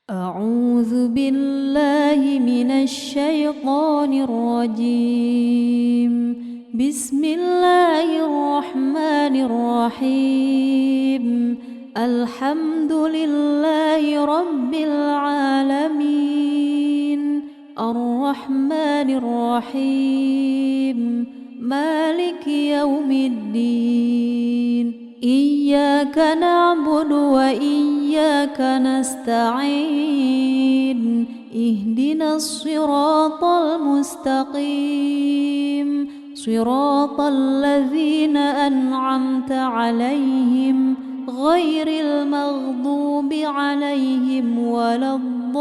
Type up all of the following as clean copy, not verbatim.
أعوذ بالله من الشيطان الرجيم. بسم الله الرحمن الرحيم. الحمد لله رب العالمين الرحمن الرحيم مالك يوم الدين. إياك نعبد وإياك نستعين. اهدنا الصراط المستقيم صراط الذين أنعمت عليهم غير المغضوب عليهم ولا الضالين.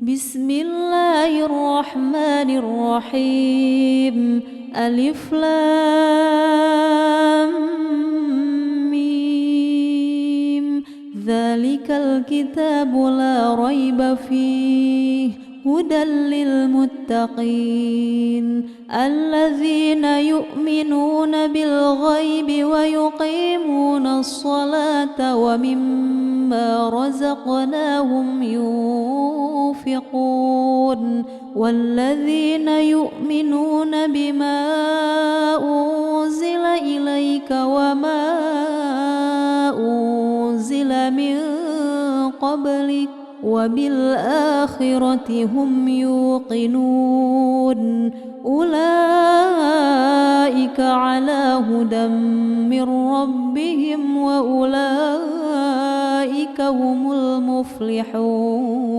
بسم الله الرحمن الرحيم. ألف لام ميم. ذلك الكتاب لا ريب فيه هدى للمتقين الذين يؤمنون بالغيب ويقيمون الصلاة ومما رزقناهم ينفقون والذين يؤمنون بما أنزل إليك وما أنزل من قبلك وبالآخرة هم يوقنون أولئك على هدى من ربهم وأولئك هم المفلحون.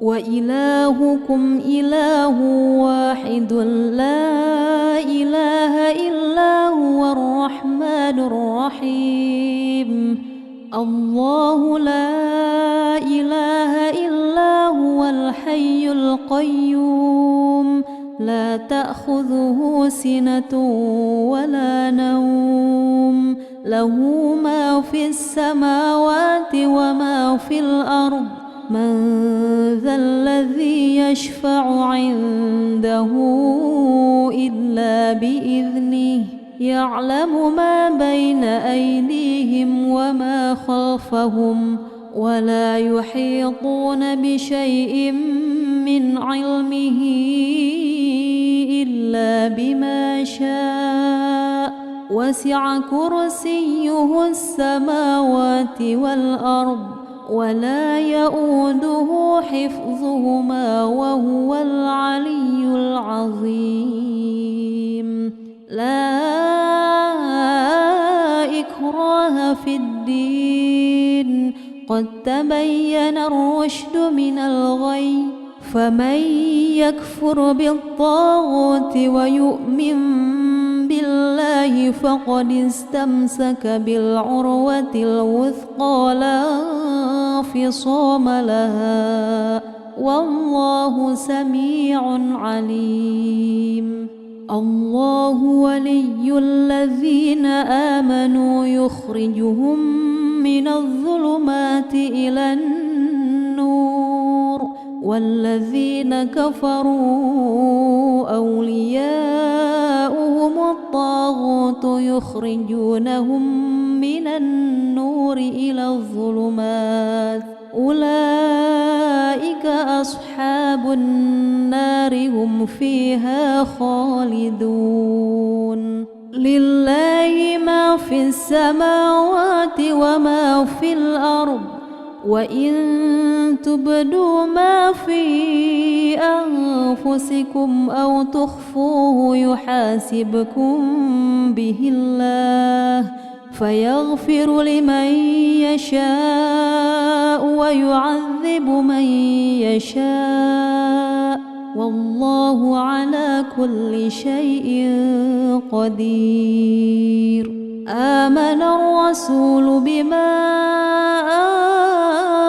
وإلهكم إله واحد لا إله إلا هو الرحمن الرحيم. الله لا إله إلا هو الحي القيوم لا تأخذه سنة ولا نوم له ما في السماوات وما في الأرض. من ذا الذي يشفع عنده إلا بإذنه يعلم ما بين أيديهم وما خلفهم ولا يحيطون بشيء من علمه إلا بما شاء وسع كرسيه السماوات والأرض ولا يؤوده حفظهما وهو العلي العظيم. لا إكراه في الدين قد تبين الرشد من الغي فمن يكفر بالطاغوت ويؤمن بالله فقد استمسك بالعروة الوثقى لا انفصام لها والله سميع عليم. الله ولي الذين آمنوا يخرجهم من الظلمات إلى النور والذين كفروا أولياؤهم الطاغوت يخرجونهم من النور إلى الظلمات أولئك أصحاب النار هم فيها خالدون. لله ما في السماوات وما في الأرض وإن تبدوا ما في أنفسكم أو تخفوه يحاسبكم به الله فيغفر لمن يشاء ويعذب من يشاء والله على كل شيء قدير. آمن الرسول بما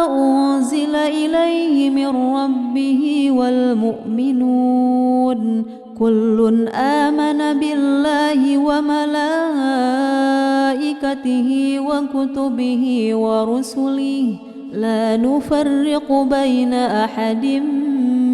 أنزل إليه من ربه والمؤمنون كل آمن بالله وملائكته وكتبه ورسله لا نفرق بين أحد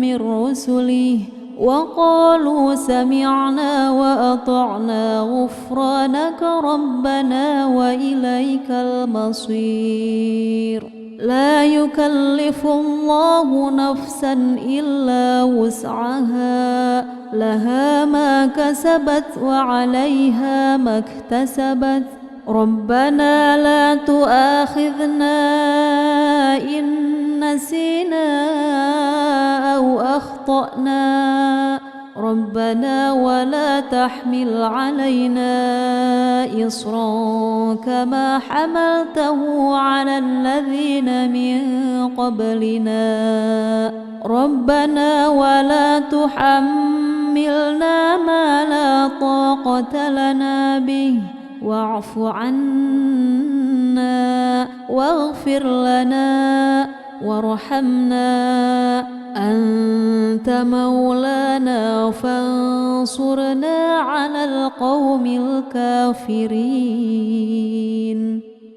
من رسله وقالوا سمعنا وأطعنا غفرانك ربنا وإليك المصير. لا يكلف الله نفسا إلا وسعها، لها ما كسبت وعليها ما اكتسبت. ربنا لا تؤاخذنا إن نسينا أو أخطأنا، ربنا ولا تحمل علينا إصرا كما حملته على الذين من قبلنا. ربنا ولا تحملنا ما لا طاقة لنا به، واعف عنا واغفر لنا وارحمنا، أنت مولانا فانصرنا على القوم الكافرين.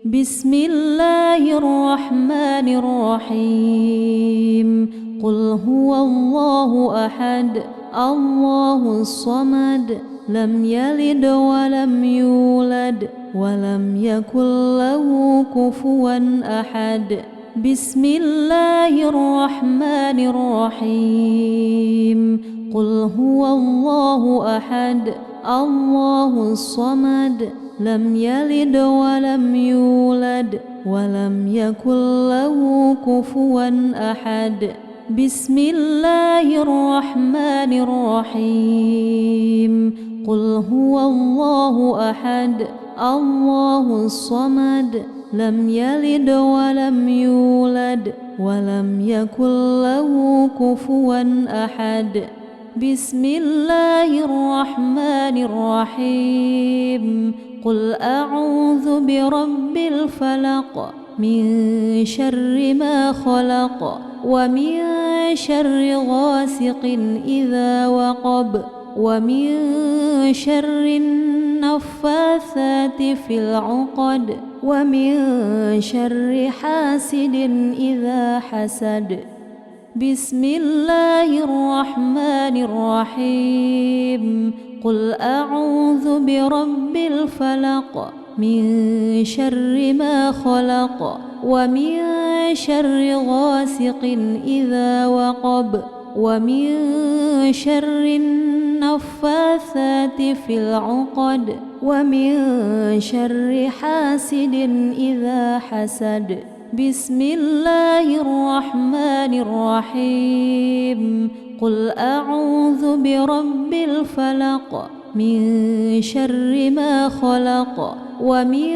بسم الله الرحمن الرحيم. قل هو الله أحد الله الصمد، لم يلد ولم يولد ولم يكن له كفوا أحد. بسم الله الرحمن الرحيم. قل هو الله أحد الله الصمد، لم يلد ولم يولد ولم يكن له كفوا أحد. بسم الله الرحمن الرحيم. قل هو الله أحد الله الصمد، لم يلد ولم يولد ولم يكن له كفوا أحد. بسم الله الرحمن الرحيم. قل أعوذ برب الفلق، من شر ما خلق، ومن شر غاسق إذا وقب، ومن شر النفاثات في العقد، ومن شر حاسد إذا حسد. بسم الله الرحمن الرحيم. قل أعوذ برب الفلق، من شر ما خلق، ومن شر غاسق إذا وقب، ومن شر النفاثات في العقد، ومن شر حاسد إذا حسد. بسم الله الرحمن الرحيم. قل أعوذ برب الفلق، من شر ما خلق، ومن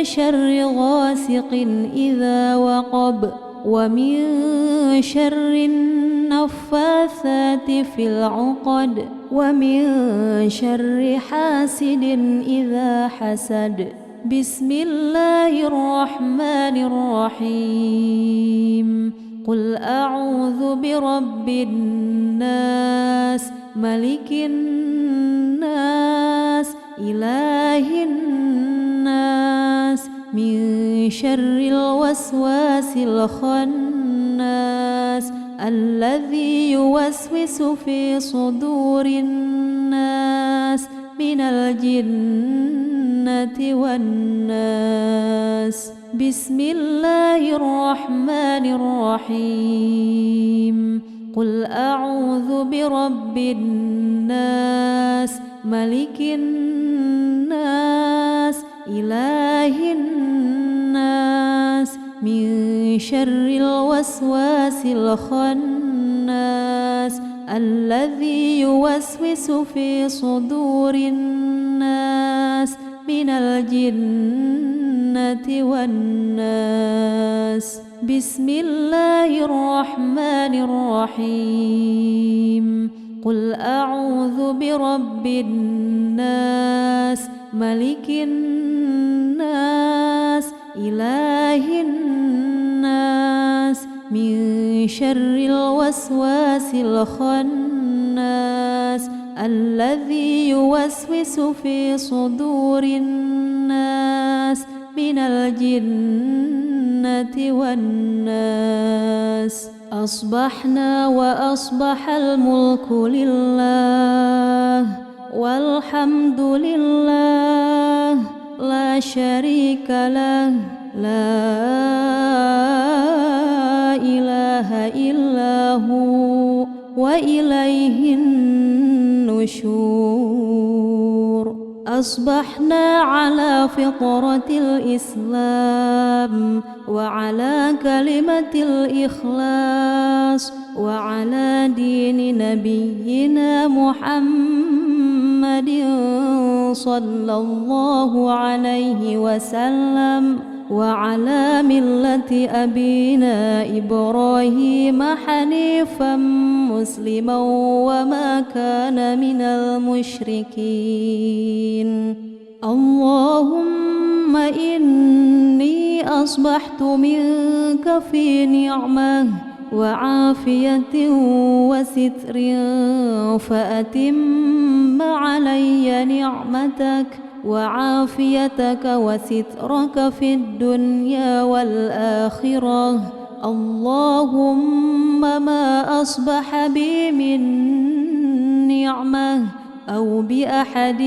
شر غاسق إذا وقب، ومن شر النفاثات في العقد، ومن شر حاسد إذا حسد. بسم الله الرحمن الرحيم. قل أعوذ برب الناس، ملك الناس، إله الناس، من شر الوسواس الخناس، الذي يوسوس في صدور الناس من الجنة والناس. بسم الله الرحمن الرحيم. قل أعوذ برب الناس، ملك الناس، إله الناس، من شر الوسواس الخناس، الذي يوسوس في صدور الناس من الجنة والناس. بسم الله الرحمن الرحيم. قل أعوذ برب الناس، ملك الناس، إله الناس، من شر الوسواس الخناس، الذي يوسوس في صدور الناس من الجنة والناس. أصبحنا وأصبح الملك لله والحمد لله لا شريك له لا إله إلا هو وإليه النشور. أصبحنا على فطرة الإسلام وعلى كلمة الإخلاص وعلى دين نبينا محمد صلى الله عليه وسلم وعلى ملة أبينا إبراهيم حنيفا مسلما وما كان من المشركين. اللهم إني أصبحت منك في نعمة وعافية وستر فأتم علي نعمتك وعافيتك وسترك في الدنيا والآخرة. اللهم ما أصبح بي من نعمة أو بأحد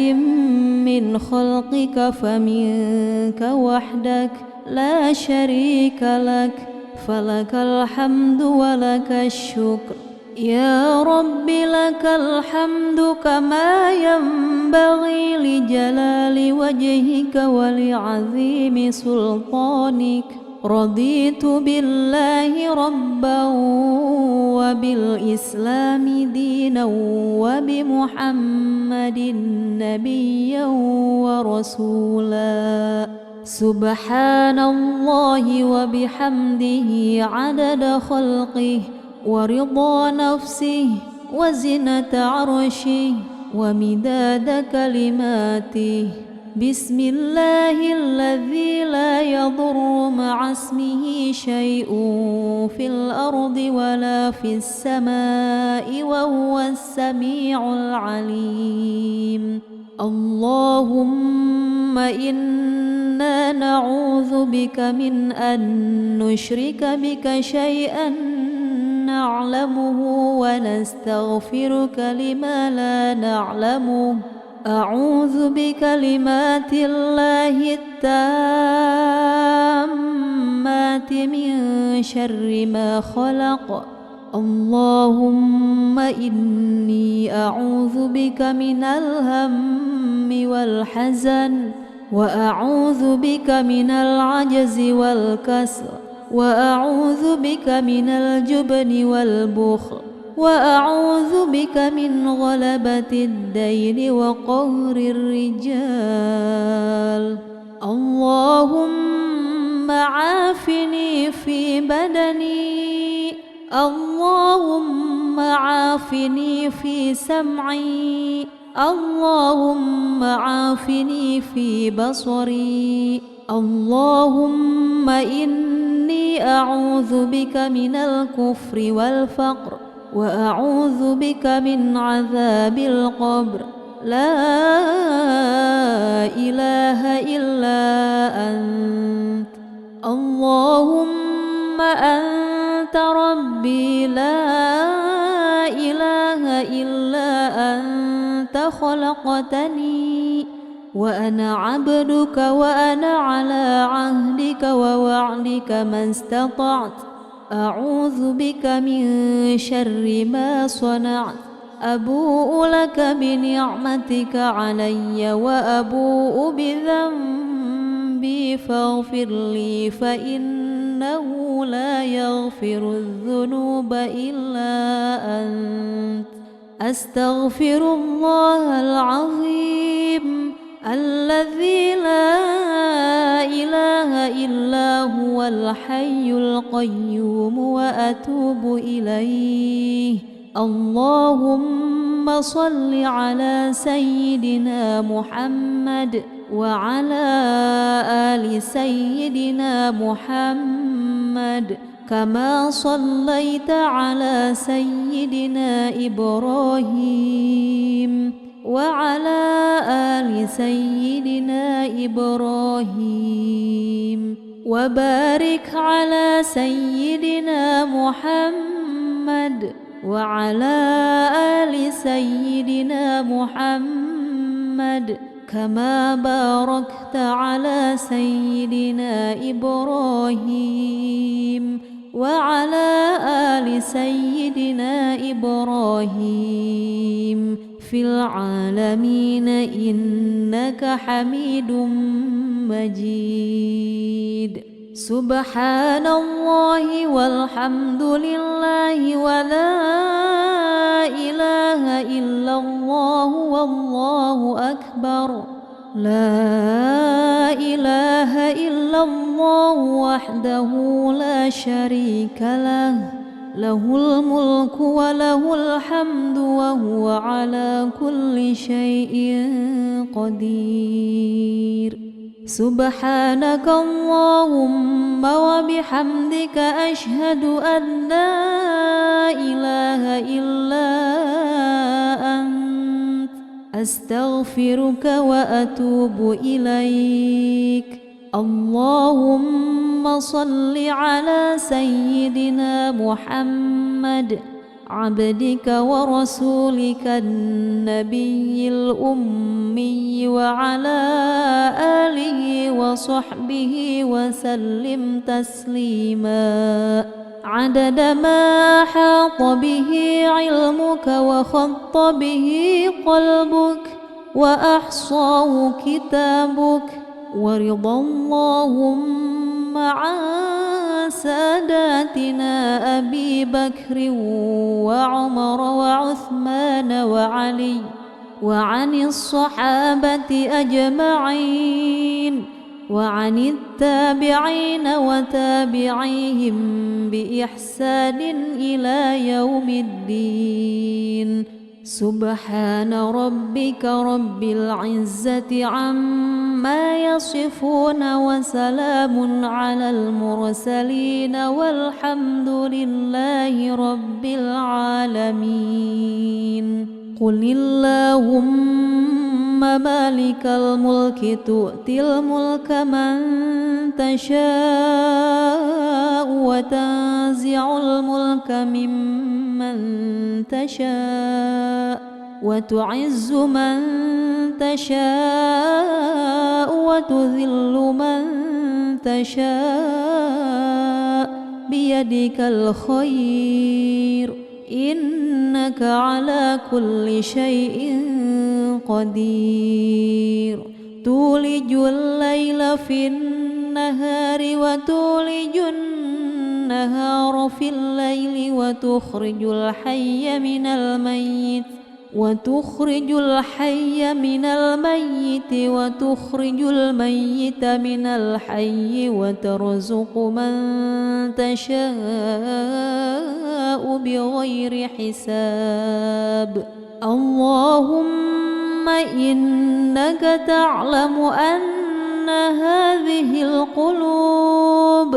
من خلقك فمنك وحدك لا شريك لك فلك الحمد ولك الشكر. يا رب لك الحمد كما ينبغي لجلال وجهك ولعظيم سلطانك. رضيت بالله ربا وبالإسلام دينا وبمحمد نبيا ورسولا. سبحان الله وبحمده عدد خلقه ورضا نفسه وزنة عرشه ومداد كلماته. بسم الله الذي لا يضر مع اسمه شيء في الأرض ولا في السماء وهو السميع العليم. اللهم إنا نعوذ بك من أن نشرك بك شيئا نعلمه ونستغفرك لما لا نعلمه. أعوذ بكلمات الله التامات من شر ما خلق. اللهم إني أعوذ بك من الهم والحزن وأعوذ بك من العجز والكسل وأعوذ بك من الجبن والبخل وأعوذ بك من غلبة الدين وقهر الرجال. اللهم عافني في بدني. اللهم عافني في سمعي. اللهم عافني في بصري. اللهم إني أعوذ بك من الكفر والفقر وأعوذ بك من عذاب القبر. لا إله إلا أنت. اللهم أنت ربي لا إله إلا أنت خلقتني وأنا عبدك وأنا على عهدك ووعدك ما استطعت. أعوذ بك من شر ما صنعت. أبوء لك بنعمتك علي وأبوء بذنبي فاغفر لي فإنه لا يغفر الذنوب إلا أنت. أستغفر الله العظيم الذي لا إله إلا هو الحي القيوم وأتوب إليه. اللهم صل على سيدنا محمد وعلى آل سيدنا محمد كما صليت على سيدنا إبراهيم وعلى آل سيدنا إبراهيم وبارك على سيدنا محمد وعلى آل سيدنا محمد كما باركت على سيدنا إبراهيم وعلى آل سيدنا إبراهيم في العالمين إنك حميد مجيد. سبحان الله والحمد لله ولا إله إلا الله والله أكبر. لا إله إلا الله وحده لا شريك له، له الملك وله الحمد وهو على كل شيء قدير. سبحانك اللهم وبحمدك أشهد أن لا إله إلا أنت أستغفرك وأتوب إليك. اللهم صل على سيدنا محمد عبدك ورسولك النبي الأمي وعلى آله وصحبه وسلم تسليما عدد ما أحاط به علمك وخط به قلبك وأحصاه كتابك، ورضى اللهم عن ساداتنا أبي بكر وعمر وعثمان وعلي وعن الصحابة أجمعين وعن التابعين وتابعيهم بإحسان إلى يوم الدين. سبحان ربك رب العزة عما يصفون وسلام على المرسلين والحمد لله رب العالمين. قل اللهم مالك الملك تؤتي الملك من تشاء وتنزع الملك ممن تشاء وتعز من تشاء وتذل من تشاء بيدك الخير إنك على كل شيء قدير. تولج الليل في النهار وتولج النهار في الليل وتخرج الحي من الميت وتخرج الميت من الحي وترزق من تشاء بغير حساب. اللهم إنك تعلم أن هذه القلوب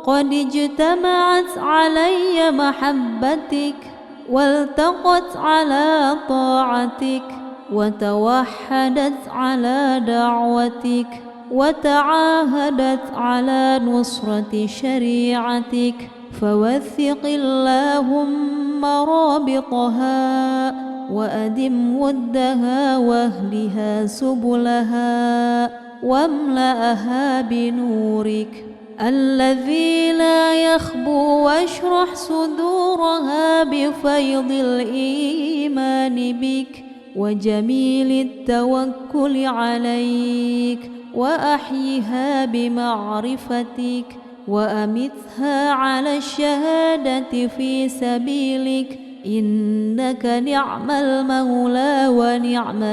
قد اجتمعت علي محبتك والتقت على طاعتك وتوحدت على دعوتك وتعاهدت على نصرة شريعتك، فوثق اللهم رابطها وأدم ودها واهدها سبلها واملأها بنورك الذي لا يخبو، واشرح صدورها بفيض الإيمان بك وجميل التوكل عليك، وأحيها بمعرفتك وأمتها على الشهادة في سبيلك، إنك نعم المولى ونعم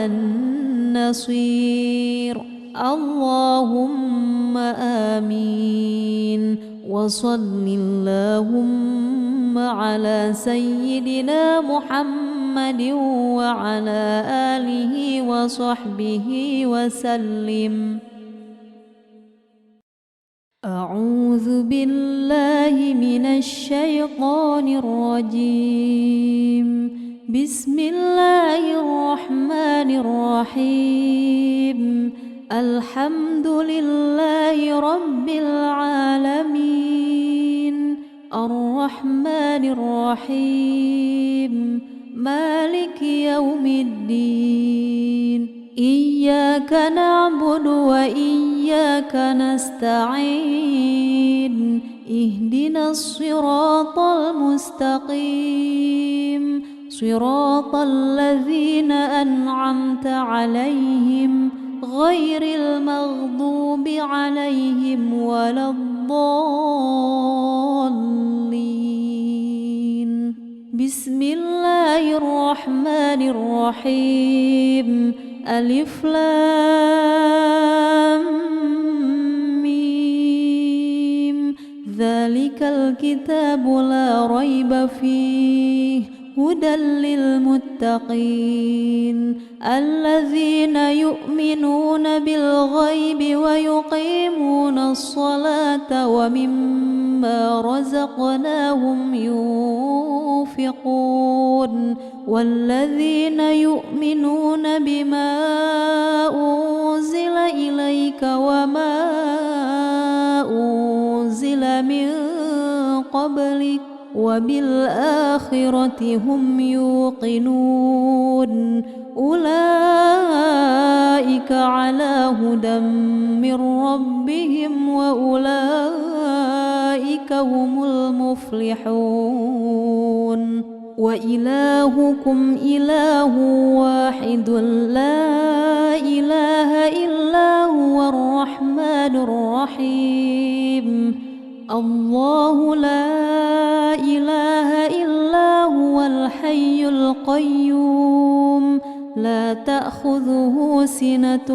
النصير. اللهم آمين. وصل اللهم على سيدنا محمد وعلى آله وصحبه وسلم. أعوذ بالله من الشيطان الرجيم. بسم الله الرحمن الرحيم. الحمد لله رب العالمين الرحمن الرحيم مالك يوم الدين إياك نعبد وإياك نستعين اهدنا الصراط المستقيم صراط الذين أنعمت عليهم غير المغضوب عليهم ولا الضالين بسم الله الرحمن الرحيم ألف لام ميم ذلك الكتاب لا ريب فيه هدى للمتقين الذين يؤمنون بالغيب ويقيمون الصلاة ومما رزقناهم ينفقون والذين يؤمنون بما أنزل إليك وما أنزل من قبلك وبالآخرة هم يوقنون أولئك على هدى من ربهم وأولئك هم المفلحون وإلهكم إله واحد لا إله إلا هو الرحمن الرحيم الله لا إله إلا هو الحي القيوم لا تأخذه سنة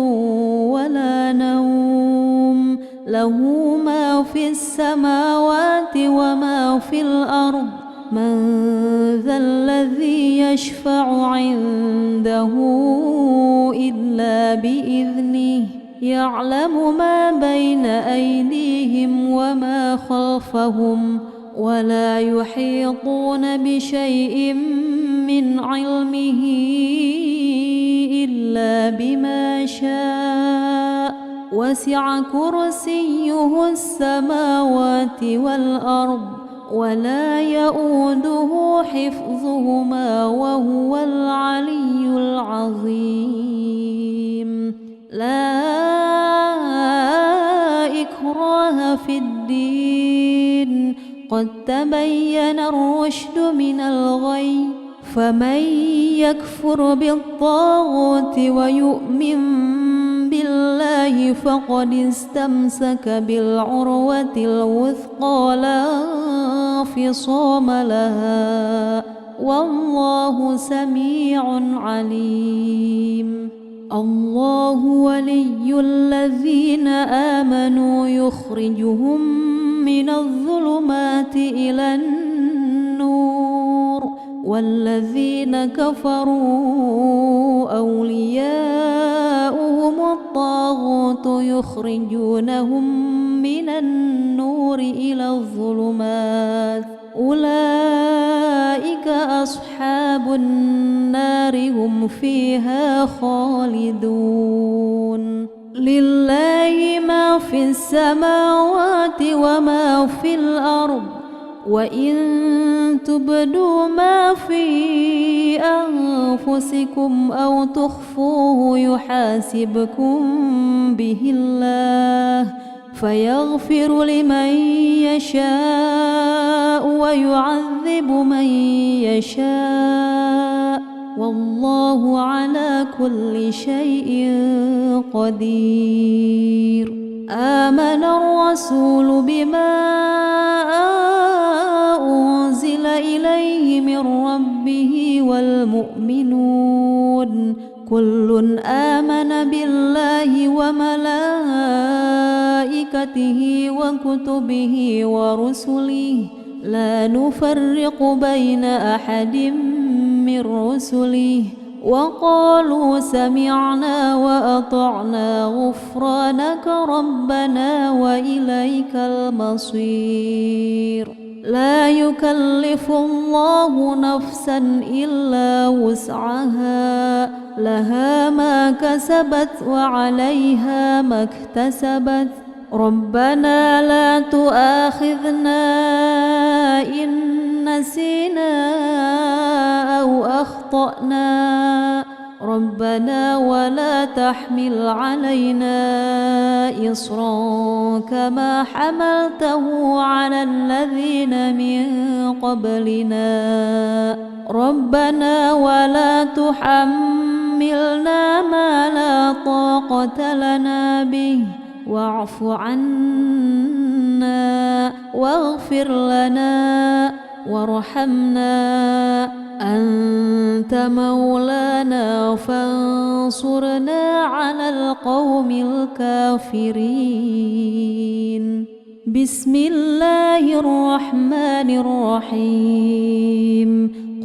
ولا نوم له ما في السماوات وما في الأرض من ذا الذي يشفع عنده إلا بإذنه يعلم ما بين أيديهم وما خلفهم ولا يحيطون بشيء من علمه إلا بما شاء وسع كرسيه السماوات والأرض ولا يؤوده حفظهما وهو العلي العظيم لا إكراه في الدين قد تبين الرشد من الغي فمن يكفر بالطاغوت ويؤمن بالله فقد استمسك بالعروة الوثقى لا انفصام لها والله سميع عليم الله ولي الذين آمنوا يخرجهم من الظلمات إلى النور والذين كفروا أولياؤهم الطاغوت يخرجونهم من النور إلى الظلمات أولئك أصحاب النار هم فيها خالدون لله ما في السماوات وما في الأرض وإن تبدوا ما في أنفسكم أو تخفوه يحاسبكم به الله فيغفر لمن يشاء ويعذب من يشاء والله على كل شيء قدير آمن الرسول بما أنزل إليه من ربه والمؤمنون كل آمن بالله وملائكته وكتبه ورسله لا نفرق بين أحد من رسله وقالوا سمعنا وأطعنا غفرانك ربنا وإليك المصير لا يكلف الله نفسا إلا وسعها لها ما كسبت وعليها ما اكتسبت ربنا لا تؤاخذنا إن نسينا أو أخطأنا ربنا ولا تحمل علينا إصرا كما حملته على الذين من قبلنا ربنا ولا تحملنا ما لا طاقة لنا به واعف عنا واغفر لنا وارحمنا أنت مولانا فانصرنا على القوم الكافرين بسم الله الرحمن الرحيم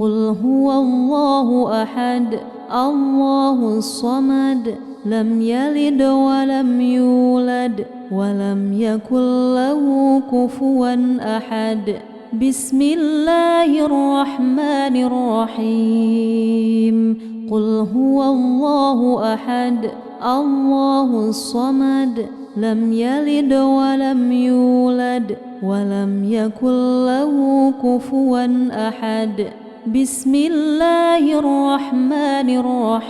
قل هو الله أحد الله الصمد لم يلد ولم يولد ولم يكن له كفوا أحد بسم الله الرحمن الرحيم قل هو الله أحد الله الصمد لم يلد ولم يولد ولم يكن له كفوا أحد بسم الله الرحمن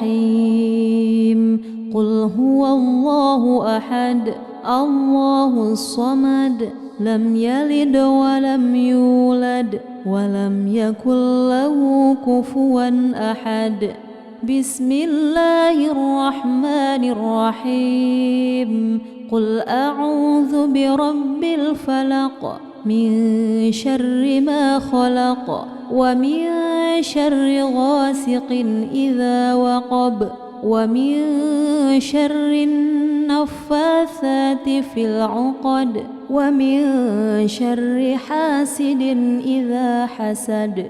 الرحيم قل هو الله أحد الله الصمد لم يلد ولم يولد ولم يكن له كفوا أحد بسم الله الرحمن الرحيم قل أعوذ برب الفلق من شر ما خلق ومن شر غاسق إذا وقب ومن شر النفاثات في العقد ومن شر حاسد إذا حسد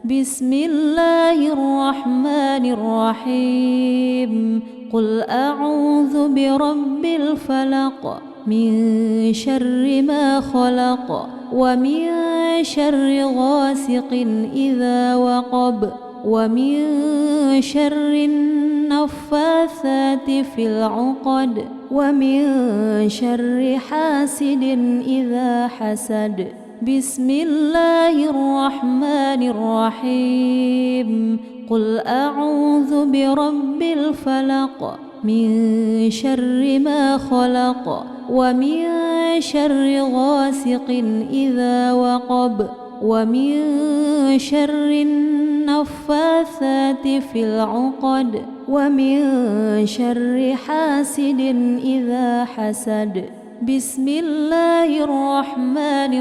بسم الله الرحمن الرحيم قل أعوذ برب الفلق من شر ما خلق ومن شر غاسق إذا وقب ومن شر النفاثات في العقد ومن شر حاسد إذا حسد بسم الله الرحمن الرحيم قل أعوذ برب الفلق من شر ما خلق ومن شر غاسق إذا وقب ومن شر النفاثات في العقد ومن شر حاسد إذا حسد بسم الله الرحمن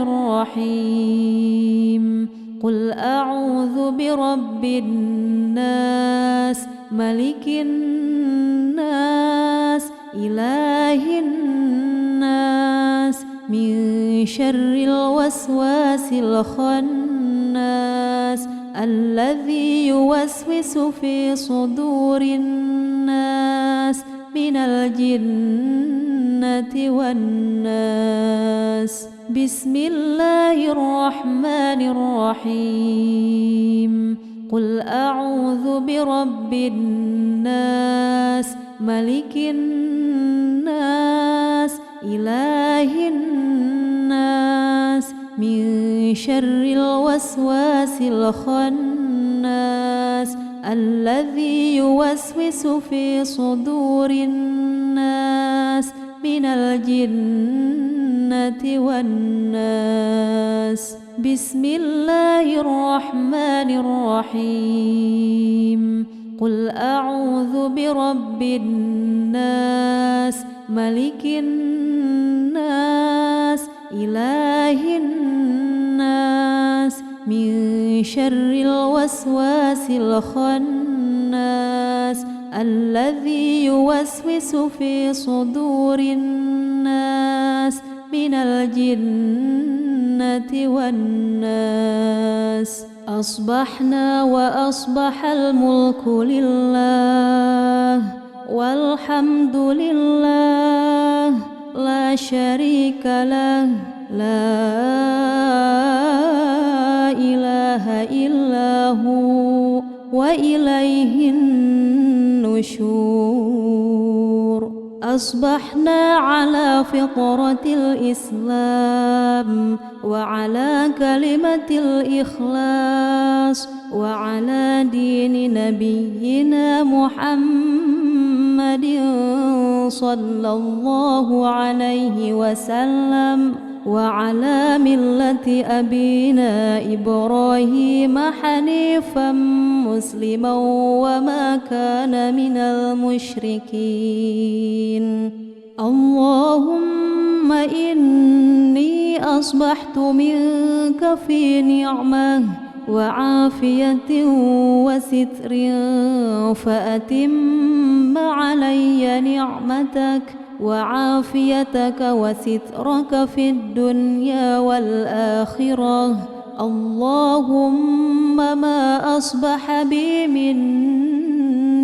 الرحيم قل أعوذ برب الناس ملك الناس إله الناس من شر الوسواس الخناس الذي يوسوس في صدور الناس من الجنة والناس بسم الله الرحمن الرحيم قل أعوذ برب الناس ملك الناس إله الناس من شر الوسواس الخناس الذي يوسوس في صدور الناس من الجنة والناس بسم الله الرحمن الرحيم قل أعوذ برب الناس ملك الناس إله الناس من شر الوسواس الخناس الذي يوسوس في صدور الناس من الجنة والناس أصبحنا وأصبح الملك لله والحمد لله لا شريك له لا إله إلا هو وإليه النشور. أصبحنا على فطرة الإسلام وعلى كلمة الإخلاص وعلى دين نبينا محمد صلى الله عليه وسلم وعلى ملة أبينا إبراهيم حنيفا مسلما وما كان من المشركين. اللهم إني أصبحت منك في نعمة وعافية وستر فأتم علي نعمتك وعافيتك وسترك في الدنيا والآخرة. اللهم ما أصبح بي من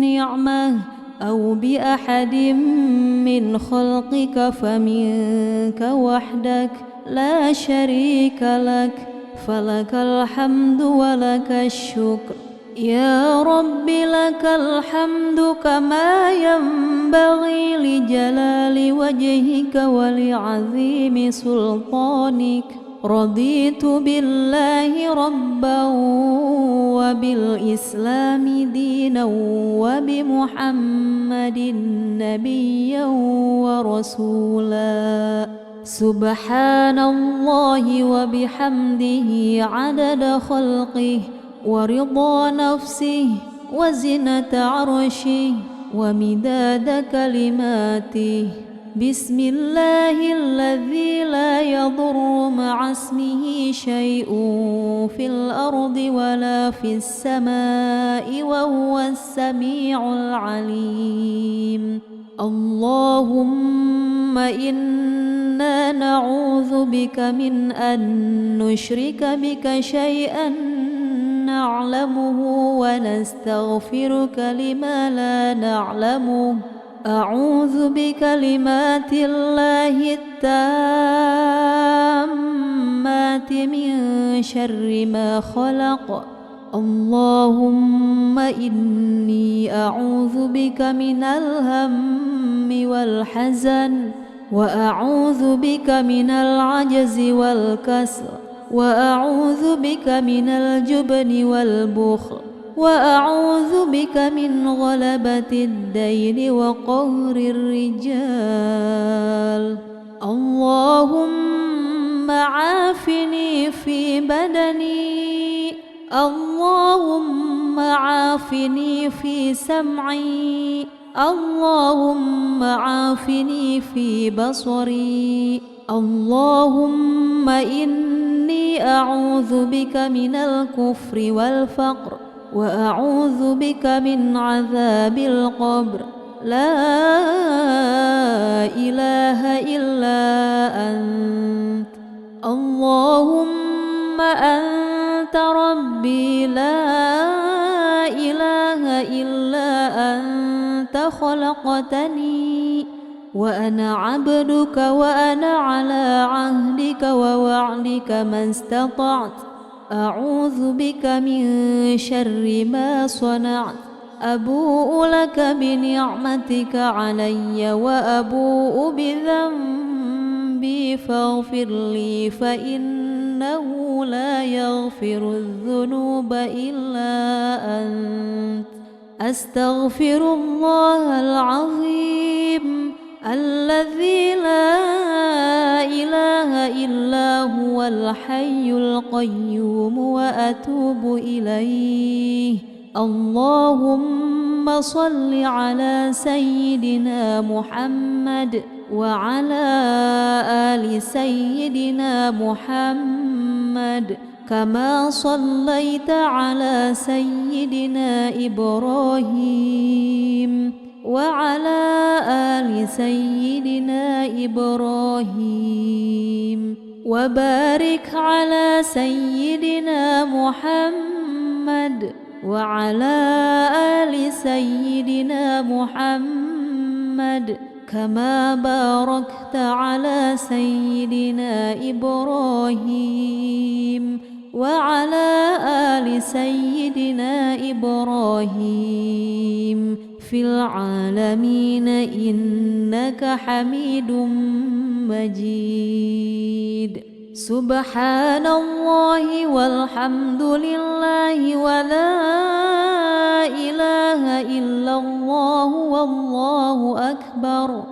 نعمة أو بأحد من خلقك فمنك وحدك لا شريك لك، فلك الحمد ولك الشكر. يا رب لك الحمد كما ينبغي لجلال وجهك ولعظيم سلطانك. رضيت بالله ربا وبالإسلام دينا وبمحمد نبيا ورسولا. سبحان الله وبحمده عدد خلقه ورضا نفسه وزنة عرشه ومداد كلماته. بسم الله الذي لا يضر مع اسمه شيء في الأرض ولا في السماء وهو السميع العليم. اللهم إنا نعوذ بك من أن نشرك بك شيئا نعلمه ونستغفرك لما لا نعلمه. أعوذ بكلمات الله التامات من شر ما خلق. اللهم إني أعوذ بك من الهم والحزن وأعوذ بك من العجز والكسل وأعوذ بك من الجبن والبخل وأعوذ بك من غلبة الدين وقهر الرجال. اللهم عافني في بدني، اللهم عافني في سمعي، اللهم عافني في بصري. اللهم إني أعوذ بك من الكفر والفقر وأعوذ بك من عذاب القبر. لا إله إلا أنت. اللهم أنت ربي لا إله إلا أنت. خلقتني وأنا عبدك وأنا على عهدك ووعدك ما استطعت. أعوذ بك من شر ما صنعت. أبوء لك بنعمتك علي وأبوء بذنبي فاغفر لي فإنه لا يغفر الذنوب إلا أنت. أستغفر الله العظيم الذي لا إله إلا هو الحي القيوم وأتوب إليه. اللهم صل على سيدنا محمد وعلى آل سيدنا محمد كما صليت على سيدنا إبراهيم وعلى آل سيدنا إبراهيم وبارك على سيدنا محمد وعلى آل سيدنا محمد كما باركت على سيدنا إبراهيم وعلى آل سيدنا إبراهيم في العالمين إنك حميد مجيد. سبحان الله والحمد لله ولا إله إلا الله والله أكبر.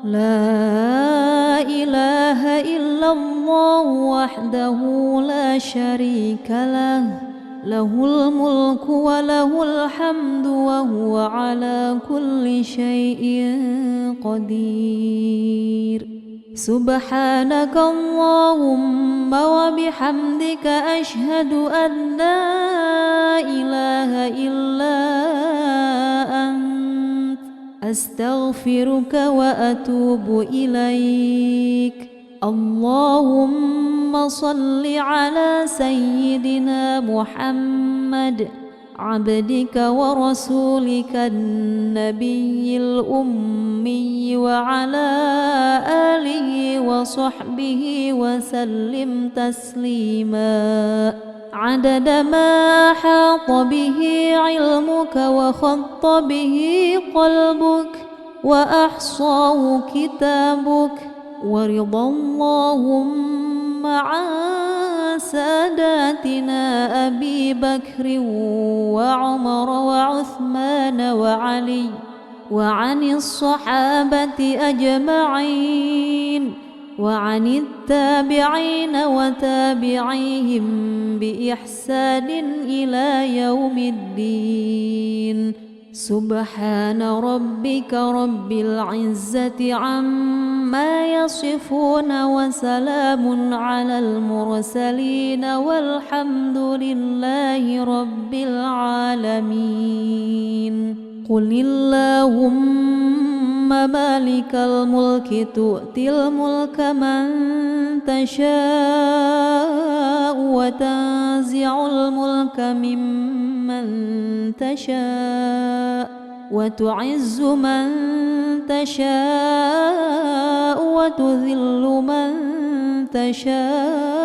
لا إله إلا الله وحده لا شريك له، له الملك وله الحمد وهو على كل شيء قدير. سبحانك اللهم وبحمدك أشهد أن لا إله إلا أنت أستغفرك وأتوب إليك. اللهم صل على سيدنا محمد عبدك ورسولك النبي الأمي وعلى آله وصحبه وسلم تسليما عدد ما أحاط به علمك وخط به قلبك وأحصاه كتابك، ورضى اللهم عن ساداتنا أبي بكر وعمر وعثمان وعلي وعن الصحابة أجمعين وعن التابعين وتابعيهم بإحسان إلى يوم الدين. سبحان ربك رب العزة عما يصفون وسلام على المرسلين والحمد لله رب العالمين. قل اللهم مالك الملك تؤتي الملك من تشاء وتنزع الملك ممن تشاء وتعز من تشاء وتذل من تشاء